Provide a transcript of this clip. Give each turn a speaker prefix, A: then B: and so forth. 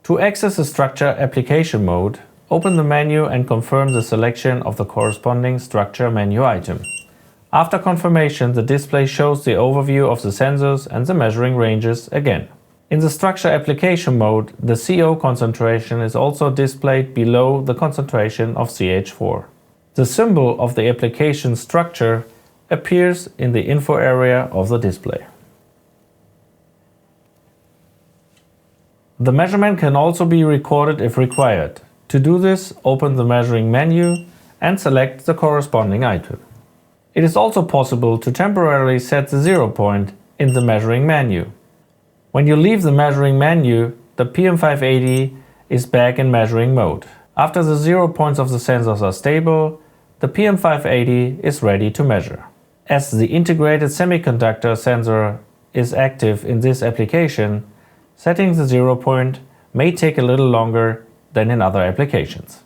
A: To access the structure application mode, open the menu and confirm the selection of the corresponding structure menu item. After confirmation, the display shows the overview of the sensors and the measuring ranges again. In the structure application mode, the CO concentration is also displayed below the concentration of CH4. The symbol of the application structure appears in the info area of the display. The measurement can also be recorded if required. To do this, open the measuring menu and select the corresponding item. It is also possible to temporarily set the 0 point in the measuring menu. When you leave the measuring menu, the PM580 is back in measuring mode. After the 0 points of the sensors are stable, the PM580 is ready to measure. As the integrated semiconductor sensor is active in this application, setting the 0 point may take a little longer than in other applications.